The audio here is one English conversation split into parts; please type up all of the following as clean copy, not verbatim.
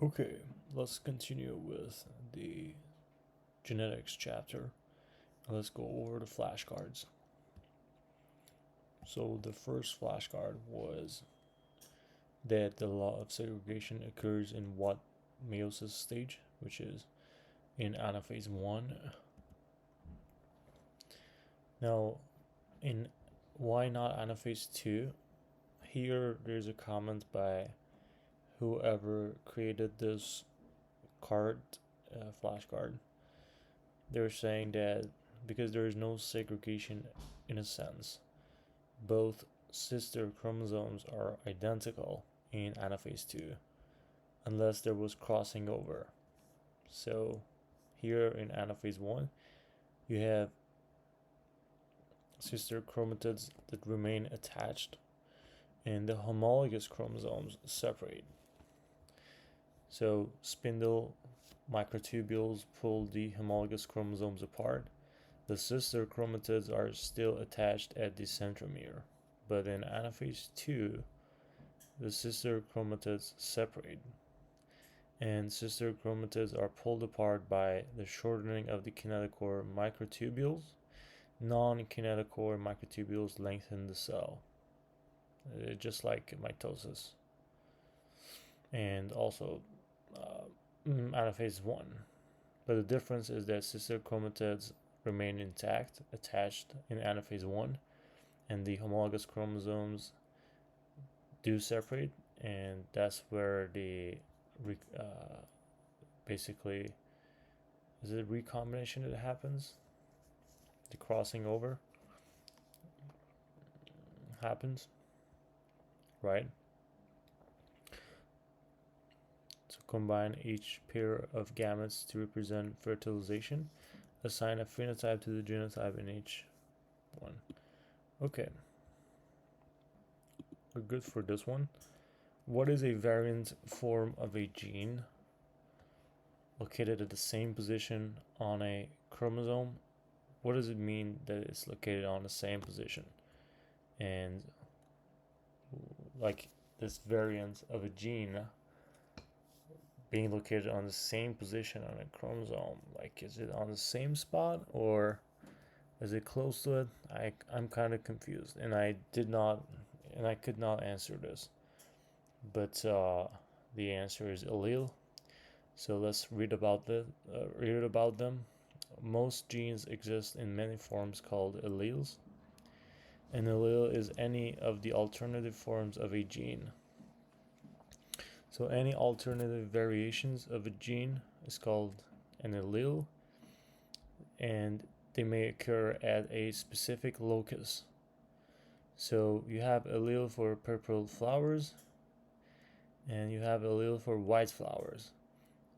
Okay, let's continue with the genetics chapter. Let's go over the flashcards. So the first flashcard was that the law of segregation occurs in what meiosis stage, which is in anaphase 1. Now, in why not anaphase 2? Here there's a comment by whoever created this card, flashcard. They're saying that because there is no segregation in a sense, both sister chromosomes are identical in anaphase 2 unless there was crossing over. So here in anaphase 1, you have sister chromatids that remain attached and the homologous chromosomes separate. So spindle microtubules pull the homologous chromosomes apart. The sister chromatids are still attached at the centromere, but in anaphase 2, the sister chromatids separate, and sister chromatids are pulled apart by the shortening of the kinetochore microtubules. Non-kinetochore microtubules lengthen the cell, just like mitosis, and also anaphase 1. But the difference is that sister chromatids remain intact, attached in anaphase 1, and the homologous chromosomes do separate, and that's where the basically, is it recombination that happens? The crossing over happens, right? So combine each pair of gametes to represent fertilization. Assign a phenotype to the genotype in each one. Okay, we're good for this one. What is a variant form of a gene located at the same position on a chromosome? What does it mean that it's located on the same position? And like this variant of a gene being located on the same position on a chromosome, like is it on the same spot or is it close to it? I'm kind of confused, and I could not answer this. But the answer is allele. So let's read about them. Most genes exist in many forms called alleles. An allele is any of the alternative forms of a gene. So any alternative variations of a gene is called an allele, and they may occur at a specific locus. So you have allele for purple flowers, and you have allele for white flowers.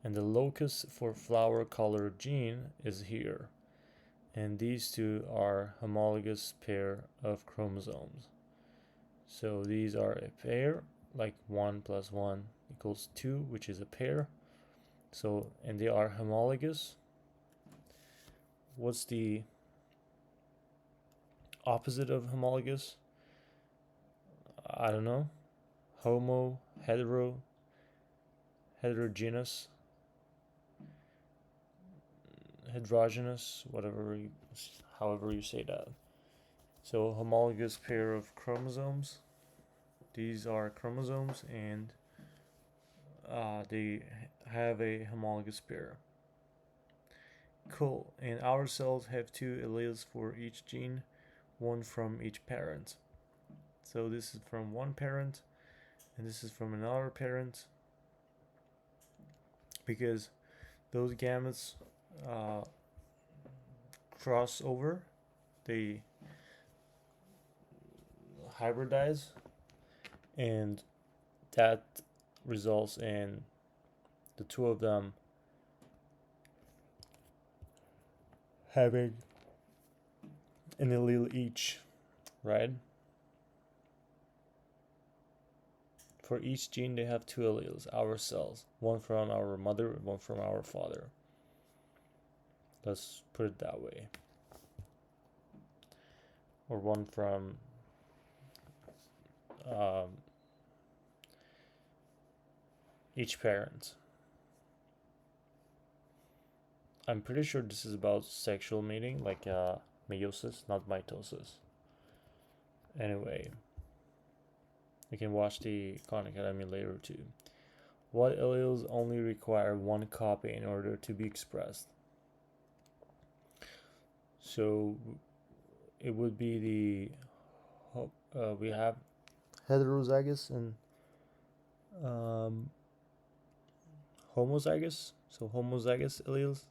And the locus for flower color gene is here. And these two are homologous pair of chromosomes. So these are a pair, like 1 plus 1 equals 2, which is a pair. So, and they are homologous. What's the opposite of homologous? I don't know. Homo, hetero, heterogeneous, heterogeneous, however you say that. So homologous pair of chromosomes. These are chromosomes, and they have a homologous pair. Cool. And our cells have 2 alleles for each gene, one from each parent. So this is from one parent, and this is from another parent, because those gametes cross over, they hybridize, and that results in the two of them having an allele each, right? For each gene, they have 2 alleles, our cells, one from our mother, one from our father. Let's put it that way. Or one from each parent. I'm pretty sure this is about sexual mating, like meiosis, not mitosis. Anyway, you can watch the Khan Academy later too. What alleles only require one copy in order to be expressed? So it would be we have heterozygous and homozygous. So homozygous alleles.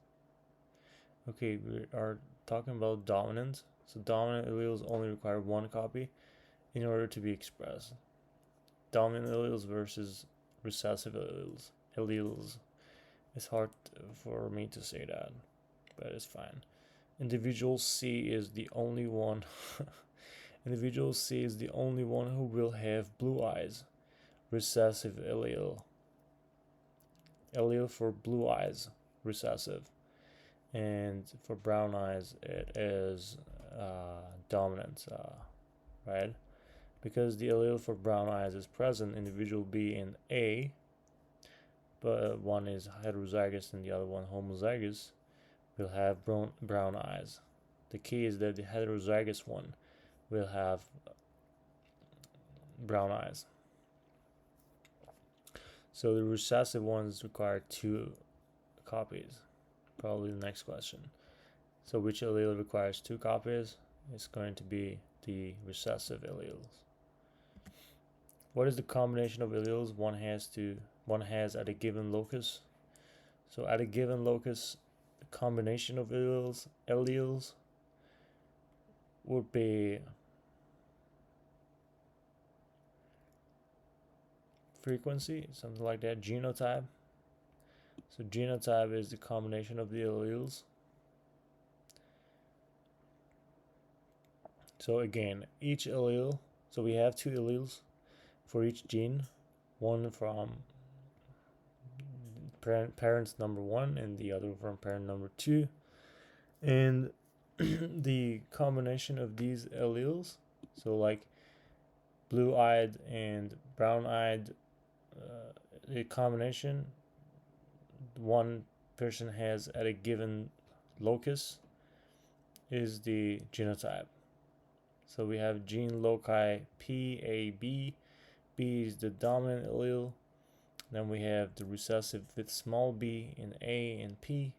Okay, we are talking about dominant. So dominant alleles only require one copy in order to be expressed. Dominant alleles versus recessive alleles. It's hard for me to say that, but it's fine. Individual C is the only one. Individual C is the only one who will have blue eyes. Recessive allele. Allele for blue eyes, recessive. And for brown eyes, it is dominant, right? Because the allele for brown eyes is present, individual B and A, but one is heterozygous and the other one homozygous, will have brown eyes. The key is that the heterozygous one will have brown eyes. So the recessive ones require 2 copies. Probably the next question. So which allele requires 2 copies? It's going to be the recessive alleles. What is the combination of alleles one has at a given locus? So at a given locus, the combination of alleles would be frequency, something like that, genotype. So genotype is the combination of the alleles. So again, each allele, so we have 2 alleles for each gene, one from parents number 1 and the other from parent number 2. And the combination of these alleles, so like blue-eyed and brown-eyed, the combination one person has at a given locus is the genotype. So we have gene loci P, A, B. B is the dominant allele. Then we have the recessive with small b in A and P.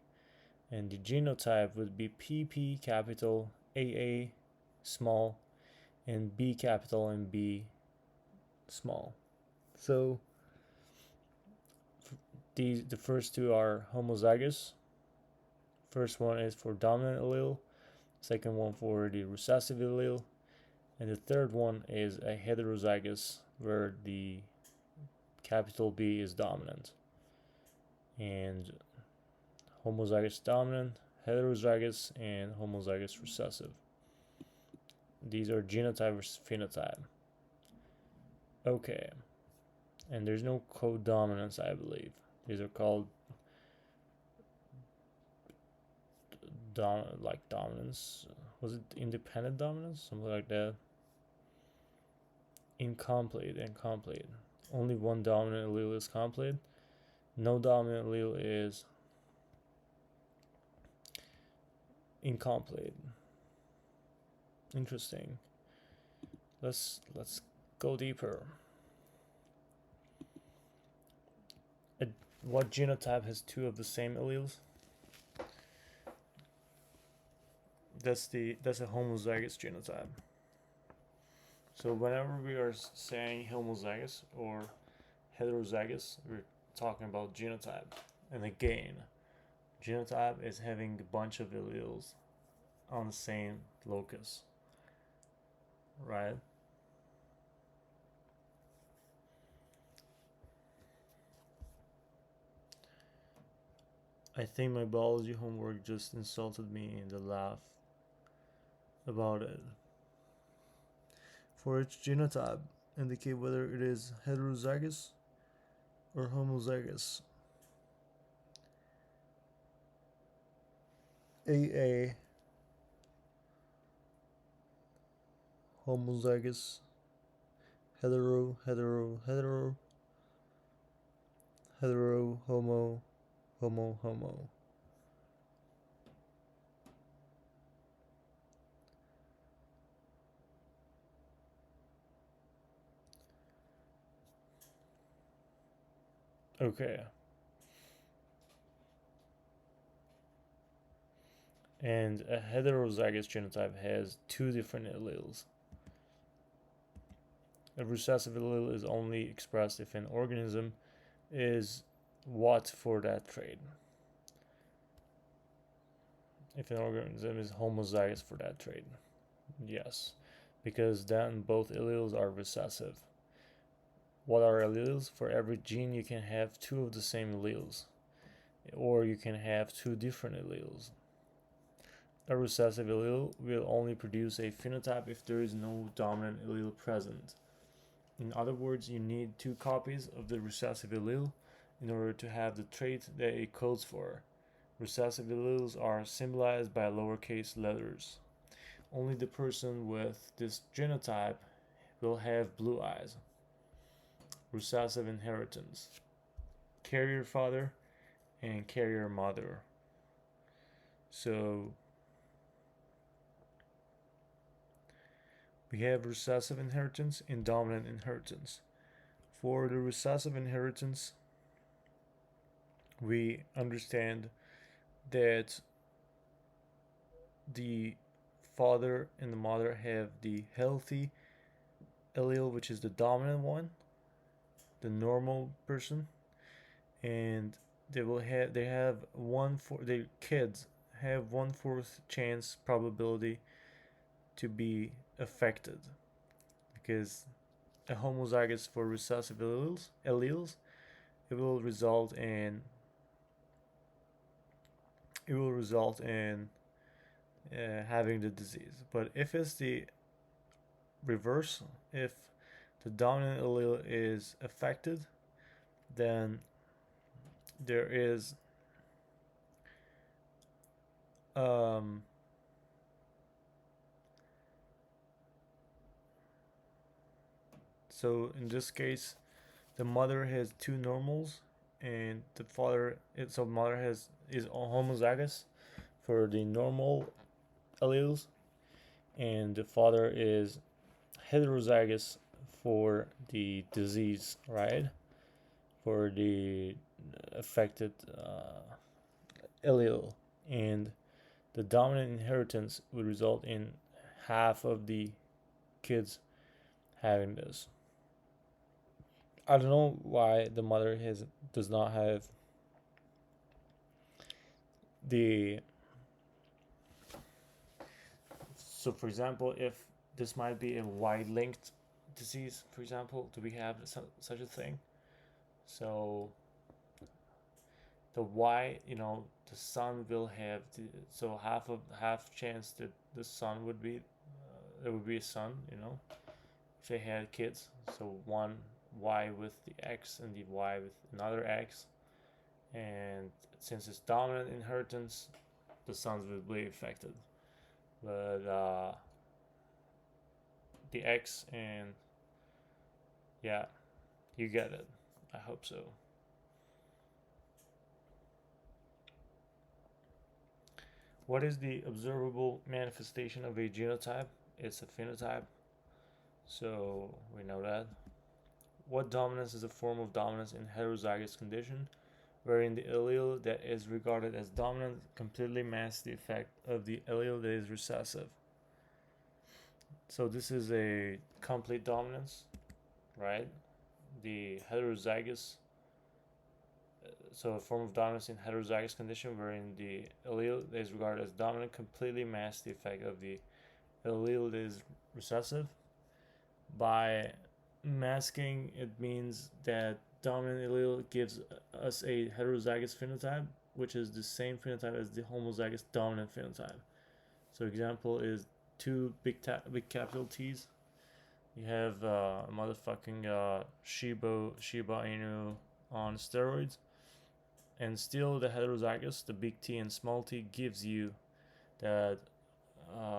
And the genotype would be PP capital, AA small, and B capital and B small. So the first 2 are homozygous. First one is for dominant allele, second one for the recessive allele, and the third one is a heterozygous where the capital B is dominant. And homozygous dominant, heterozygous, and homozygous recessive. These are genotype versus phenotype. Okay. And there's no codominance, I believe. These are called dominance. Was it independent dominance? Something like that. Incomplete. Only one dominant allele is complete. No dominant allele is incomplete. Interesting. Let's go deeper. What genotype has 2 of the same alleles? That's a homozygous genotype. So whenever we are saying homozygous or heterozygous, we're talking about genotype. And again, genotype is having a bunch of alleles on the same locus, right? I think my biology homework just insulted me in the laugh about it. For each genotype, indicate whether it is heterozygous or homozygous. AA homozygous, hetero, homo, homo. Okay. And a heterozygous genotype has two different alleles. A recessive allele is only expressed if an organism is what for that trait. If an organism is homozygous for that trait. Yes. Because then both alleles are recessive. What are alleles? For every gene you can have two of the same alleles. Or you can have two different alleles. A recessive allele will only produce a phenotype if there is no dominant allele present. In other words, you need two copies of the recessive allele in order to have the trait that it codes for. Recessive alleles are symbolized by lowercase letters. Only the person with this genotype will have blue eyes. Recessive inheritance. Carrier father and carrier mother. So we have recessive inheritance and dominant inheritance. For the recessive inheritance, we understand that the father and the mother have the healthy allele, which is the dominant one, the normal person, and they have their kids have 1/4 chance probability to be affected, because a homozygous for recessive alleles, it will result in having the disease. But if it's the reverse, if the dominant allele is affected, then there is so in this case the mother has two normals and the father mother is homozygous for the normal alleles and the father is heterozygous for the disease, right? For the affected allele, and the dominant inheritance would result in half of the kids having this. I don't know why the mother does not have the. So, for example, if this might be a Y-linked disease, for example, do we have such a thing? So the Y, the son will have so half chance that the son would be there would be a son, if they had kids. So one Y with the X and the Y with another X, and since it's dominant inheritance, the sons will be affected. But the X and yeah, you get it. I hope so. What is the observable manifestation of a genotype? It's a phenotype. So we know that. What dominance is a form of dominance in heterozygous condition, wherein the allele that is regarded as dominant completely masks the effect of the allele that is recessive. So this is a complete dominance, right? The heterozygous, so a form of dominance in heterozygous condition wherein the allele that is regarded as dominant completely masks the effect of the allele that is recessive. By masking, it means that dominant allele gives us a heterozygous phenotype, which is the same phenotype as the homozygous dominant phenotype. So example is two big capital T's. You have motherfucking Shiba Inu on steroids, and still the heterozygous, the big T and small t, gives you that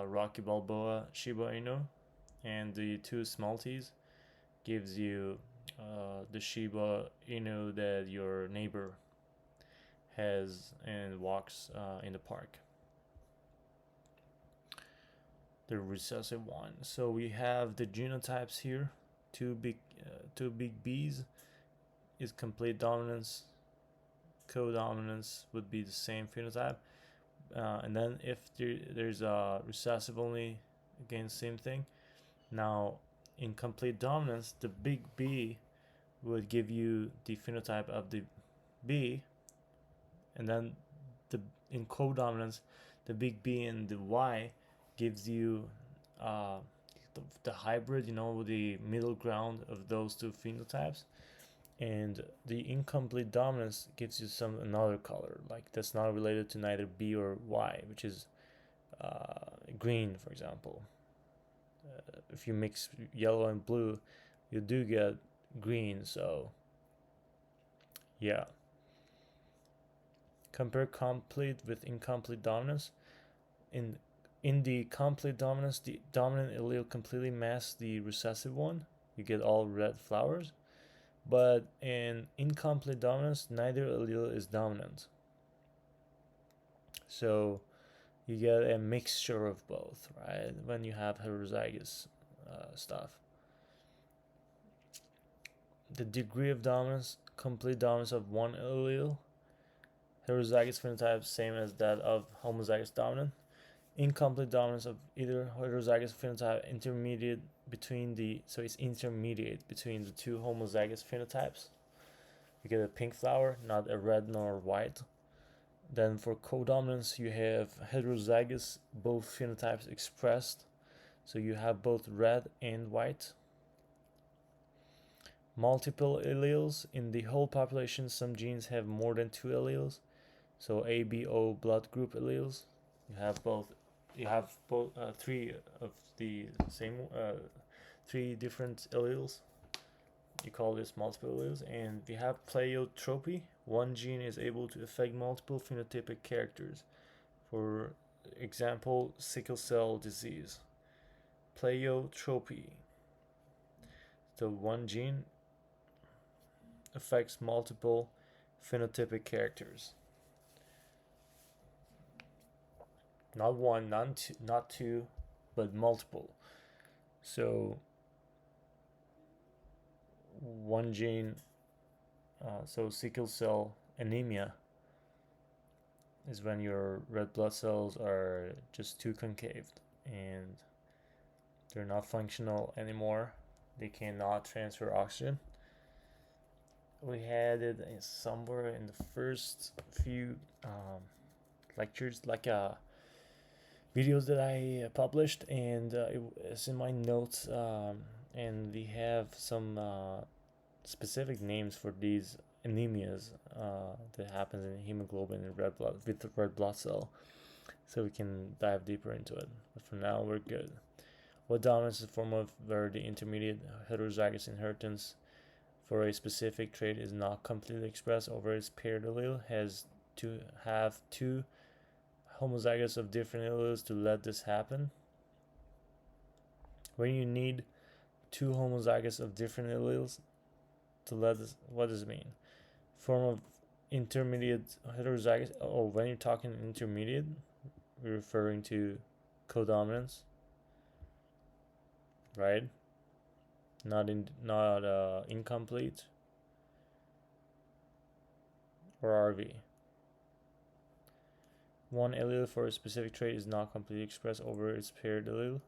Rocky Balboa Shiba Inu, and the two small t's gives you the Shiba Inu that your neighbor has and walks in the park. The recessive one. So we have the genotypes here, two big B's. is complete dominance. Codominance would be the same phenotype. And then if there's a recessive only, again, same thing. Now, in complete dominance, the big B would give you the phenotype of the B, and then in codominance, the big B and the Y gives you the hybrid, the middle ground of those two phenotypes. And the incomplete dominance gives you another color, like that's not related to neither B or Y, which is green, for example. If you mix yellow and blue, you do get green. So yeah, compare complete with incomplete dominance. In the complete dominance, the dominant allele completely masks the recessive one. You get all red flowers. But in incomplete dominance, neither allele is dominant. So you get a mixture of both, right? When you have heterozygous stuff. The degree of dominance, complete dominance of one allele. Heterozygous phenotype, same as that of homozygous dominant. Incomplete dominance of either heterozygous phenotype, intermediate between the two homozygous phenotypes. You get a pink flower, not a red nor white. Then for codominance, you have heterozygous, both phenotypes expressed, so you have both red and white. Multiple alleles. In the whole population, some genes have more than 2 alleles, so A, B, O blood group alleles. You have three of the same, 3 different alleles. You call this multiple alleles. And we have pleiotropy. One gene is able to affect multiple phenotypic characters. For example, sickle cell disease. Pleiotropy. So one gene affects multiple phenotypic characters. Not one, not two, but multiple. So one gene, so sickle cell anemia is when your red blood cells are just too concaved and they're not functional anymore. They cannot transfer oxygen. We had it somewhere in the first few lectures, like videos that I published, and it's in my notes, and we have some specific names for these anemias that happens in hemoglobin and red blood with the red blood cell, so we can dive deeper into it. But for now, we're good. What dominance is a form of where the intermediate heterozygous inheritance for a specific trait is not completely expressed over its paired allele, has to have 2 homozygous of different alleles to let this happen. When you need 2 homozygous of different alleles to let this, what does it mean? Form of intermediate heterozygous. Oh, when you're talking intermediate, we're referring to codominance, right? Not incomplete or RV. One allele for a specific trait is not completely expressed over its paired allele.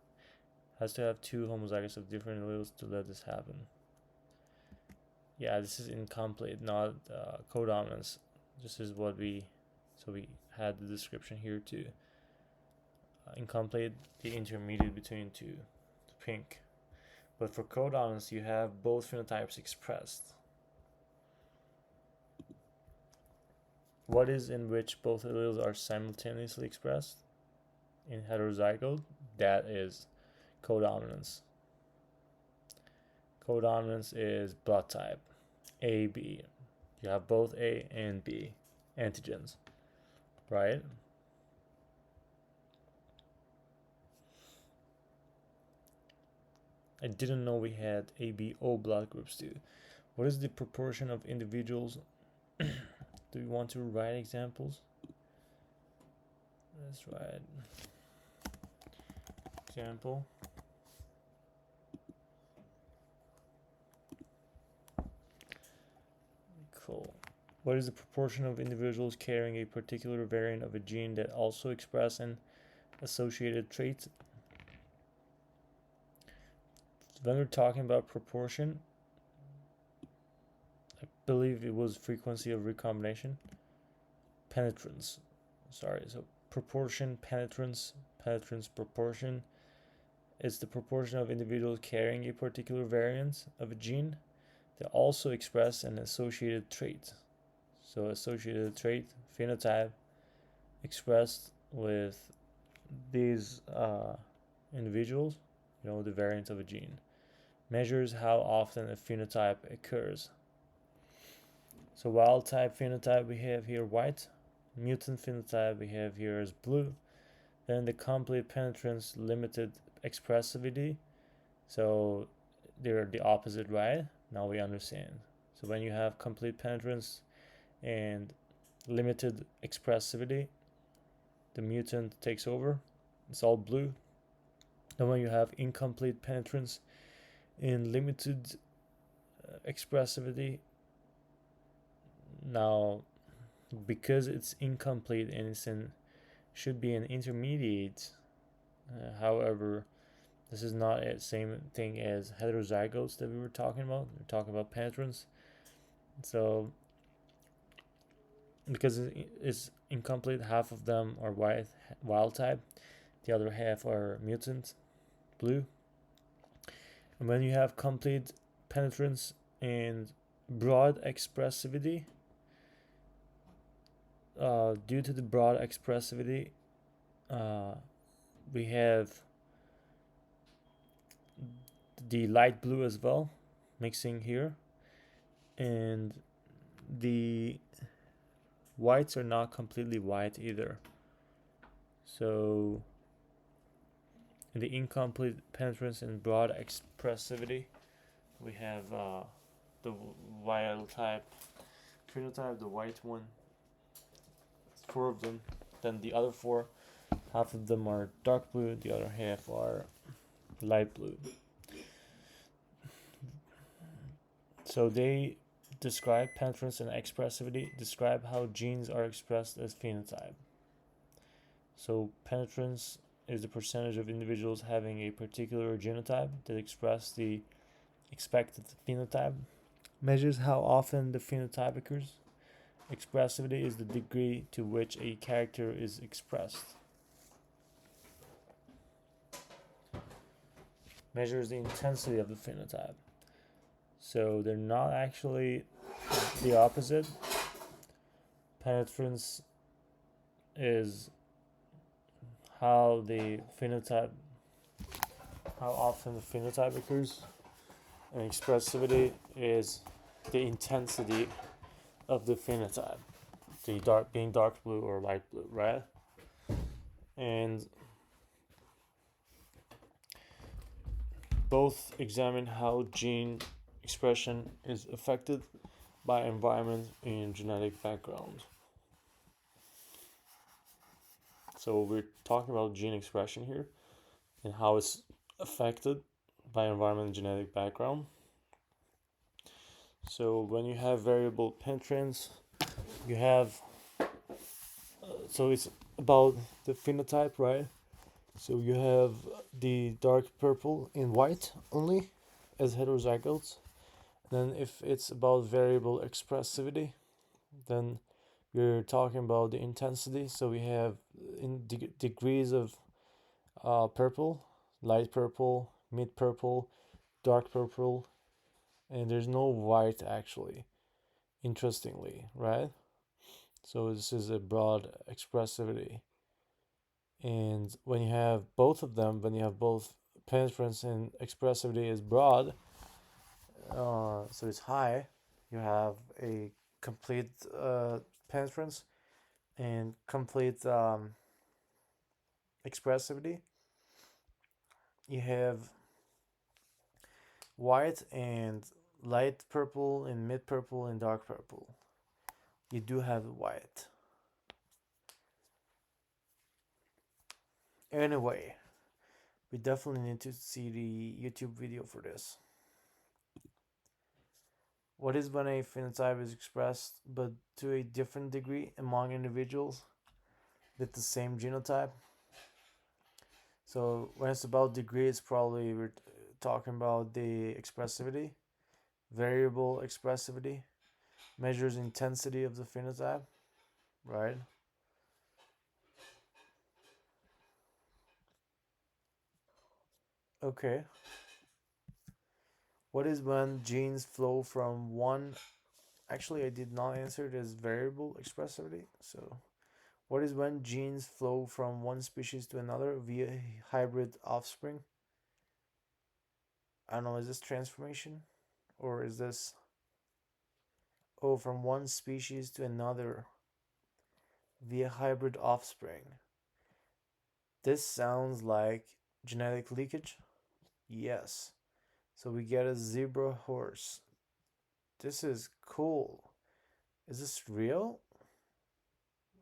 Has to have 2 homozygous of different alleles to let this happen. Yeah, this is incomplete, not codominance. This is what we had the description here too. Incomplete, the intermediate between 2, the pink. But for codominance, you have both phenotypes expressed. What is in which both alleles are simultaneously expressed? In heterozygote, that is codominance. Codominance is blood type, AB. You have both A and B antigens, right? I didn't know we had ABO blood groups too. What is the proportion of individuals? Do you want to write examples? Let's write example. Cool. What is the proportion of individuals carrying a particular variant of a gene that also express an associated trait? When we're talking about proportion, I believe it was frequency of recombination. Penetrance. Sorry, so proportion, penetrance, proportion. It's the proportion of individuals carrying a particular variant of a gene that also express an associated trait. So associated trait, phenotype, expressed with these individuals, the variant of a gene. Measures how often a phenotype occurs. So wild type phenotype we have here white, mutant phenotype we have here as blue. Then the complete penetrance, limited expressivity. So they're the opposite, right? Now we understand. So when you have complete penetrance and limited expressivity, the mutant takes over. It's all blue. And when you have incomplete penetrance and limited expressivity, now because it's incomplete and it's should be an intermediate, however, this is not the same thing as heterozygotes that we were talking about. We're talking about penetrance. So because it's incomplete, half of them are wild type, the other half are mutant, blue. And when you have complete penetrance and broad expressivity, due to the broad expressivity, we have the light blue as well mixing here, and the whites are not completely white either. So in the incomplete penetrance and broad expressivity, we have the wild type phenotype, the white one, 4 of them. Then the other 4, half of them are dark blue, the other half are light blue. So they describe penetrance and expressivity, describe how genes are expressed as phenotype. So penetrance is the percentage of individuals having a particular genotype that express the expected phenotype. Measures how often the phenotype occurs. Expressivity is the degree to which a character is expressed. Measures the intensity of the phenotype. So they're not actually the opposite. Penetrance is how often the phenotype occurs, and expressivity is the intensity of the phenotype, being dark blue or light blue, right? And both examine how gene expression is affected by environment and genetic background. So we're talking about gene expression here and how it's affected by environment and genetic background. So when you have variable penetrance, you have so it's about the phenotype, right? So you have the dark purple and white only as heterozygotes. Then if it's about variable expressivity, then we're talking about the intensity. So we have in degrees of purple, light purple, mid purple, dark purple, and there's no white actually, interestingly, right? So this is a broad expressivity. And when you have both of them, when you have both penetrance and expressivity is broad, so it's high, you have a complete penetrance and complete expressivity. You have white and light purple and mid purple and dark purple. You do have white. Anyway, we definitely need to see the YouTube video for this. What is when a phenotype is expressed but to a different degree among individuals with the same genotype? So when it's about degree, it's probably we're talking about the expressivity, variable expressivity, measures intensity of the phenotype, right? Okay. What is when genes flow from one? Actually, I did not answer it as variable expressivity. So, what is when genes flow from one species to another via hybrid offspring? I don't know, is this transformation? Or is this, oh, from one species to another via hybrid offspring? This sounds like genetic leakage. Yes. So we get a zebra horse. This is cool. Is this real?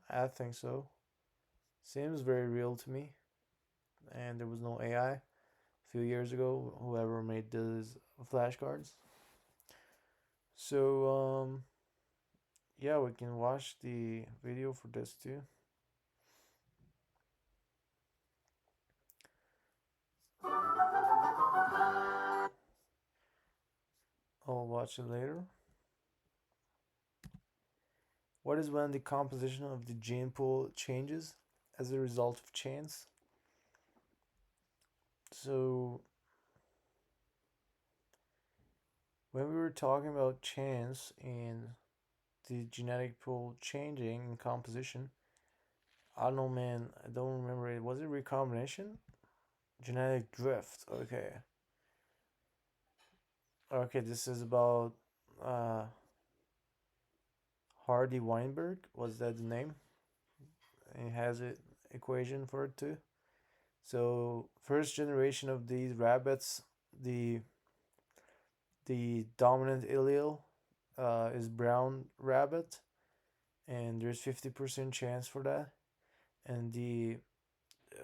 I think so. Seems very real to me. And there was no AI a few years ago, whoever made these flashcards. So, yeah, we can watch the video for this too. I'll watch it later. What is when the composition of the gene pool changes as a result of chance? So, when we were talking about chance and the genetic pool changing in composition, I don't know, man. I don't remember it. Was it recombination? Genetic drift. Okay. Okay, this is about uh, Hardy Weinberg. Was that the name? It has an equation for it too. So first generation of these rabbits, the the dominant allele is brown rabbit, and there's 50% chance for that. And the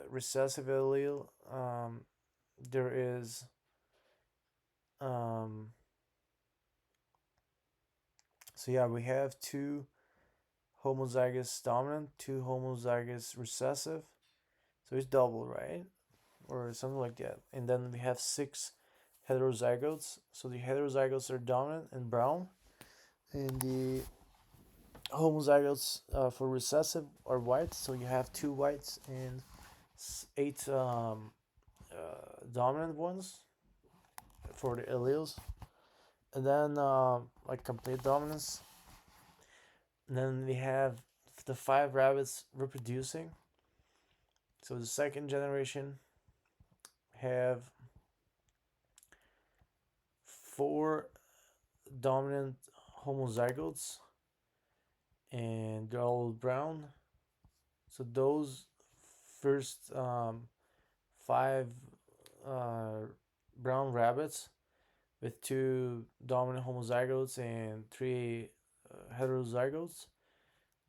recessive allele, there is um, so yeah, we have two homozygous dominant, two homozygous recessive. So it's double, right? Or something like that. And then we have six heterozygotes. So the heterozygotes are dominant and brown, and the homozygotes for recessive are white. So you have two whites and eight dominant ones for the alleles, and then like complete dominance. And then we have the five rabbits reproducing. So the second generation have four dominant homozygotes, and they're all brown. So those first five uh, brown rabbits with two dominant homozygotes and three heterozygotes,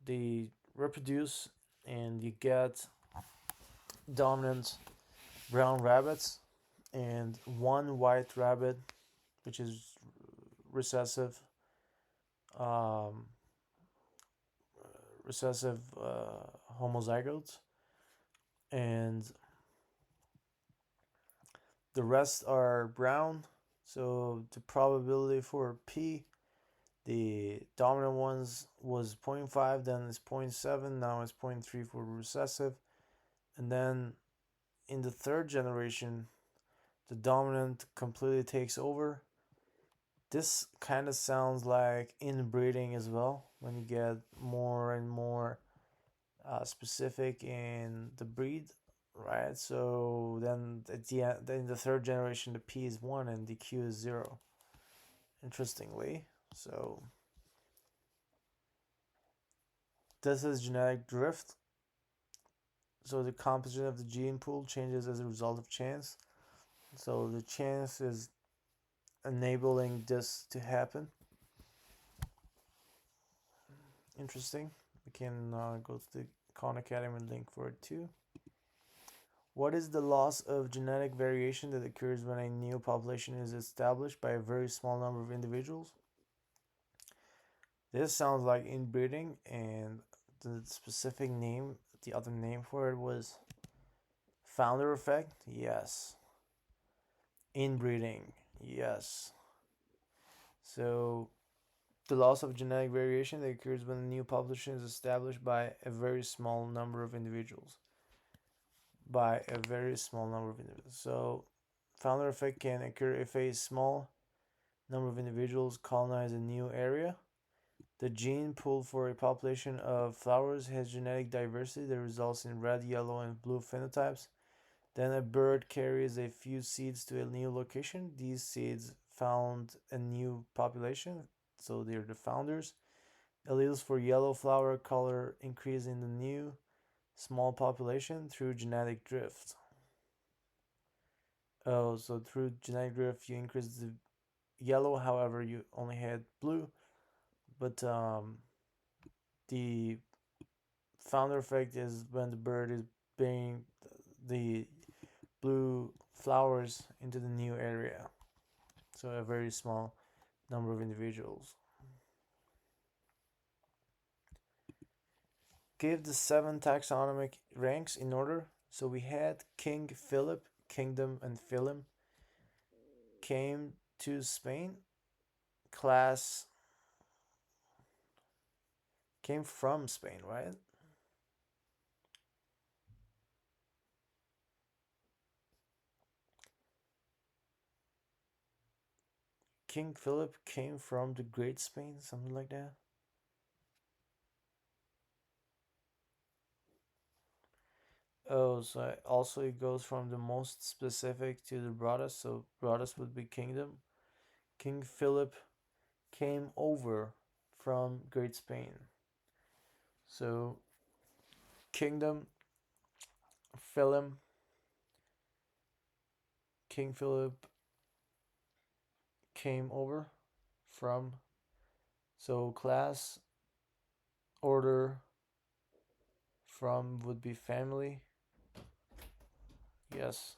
they reproduce, and you get dominant brown rabbits and one white rabbit, which is recessive, um, recessive homozygotes, and the rest are brown. So the probability for P, the dominant ones was 0.5, then it's 0.7, now it's 0.3 for recessive. And then in the third generation, the dominant completely takes over. This kind of sounds like inbreeding as well, when you get more and more specific in the breed, right? So then at the end, in the third generation, the P is 1 and the Q is 0. Interestingly, so this is genetic drift. So the composition of the gene pool changes as a result of chance. So the chance is enabling this to happen. Interesting. We can go to the Khan Academy link for it too. What is the loss of genetic variation that occurs when a new population is established by a very small number of individuals? This sounds like inbreeding, and the specific name, the other name for it was founder effect. Yes. Inbreeding. Yes. So the loss of genetic variation that occurs when a new population is established by a very small number of individuals. By a very small number of individuals. So founder effect can occur if a small number of individuals colonize a new area. The gene pool for a population of flowers has genetic diversity that results in red, yellow, and blue phenotypes. Then a bird carries a few seeds to a new location. These seeds found a new population, so they're the founders. Alleles for yellow flower color increase in the new small population through genetic drift. Oh, so through genetic drift you increase the yellow, however you only had blue, but the founder effect is when the bird is bringing the blue flowers into the new area. So a very small number of individuals. Give the 7 taxonomic ranks in order. So we had King Philip, kingdom and phylum, came to Spain. Class came from Spain, right? King Philip came from the Great Spain, something like that. Oh, so also it goes from the most specific to the broadest. So broadest would be kingdom. King Philip came over from Great Spain. So kingdom, phylum, King Philip came over from. So class, order, from would be family. Yes.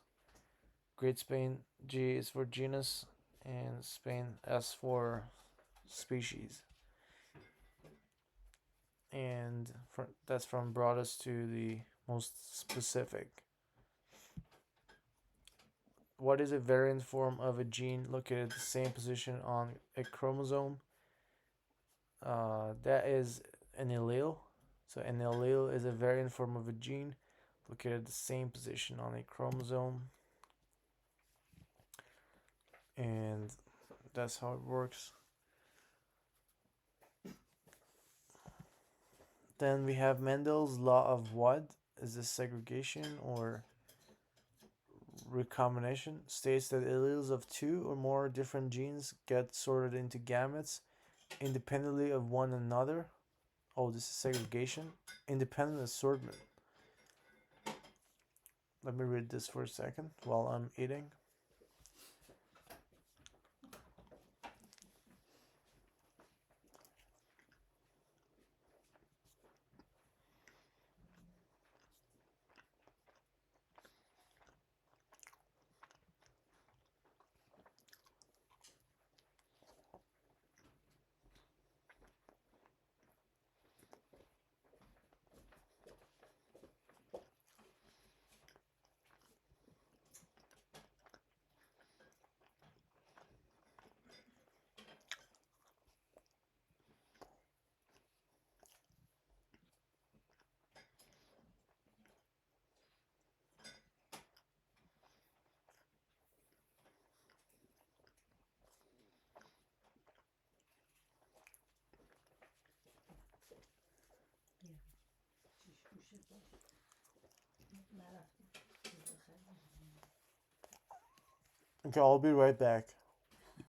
Great Spain, G is for genus, and Spain, S for species. And that's from broadest to the most specific. What is a variant form of a gene located at the same position on a chromosome? That is an allele. So an allele is a variant form of a gene located at the same position on a chromosome. And that's how it works. Then we have Mendel's law of what? Is this segregation or recombination? States that alleles of 2 or more different genes get sorted into gametes independently of one another. Oh, this is segregation. Independent assortment. Let me read this for a second while I'm eating. Okay, I'll be right back.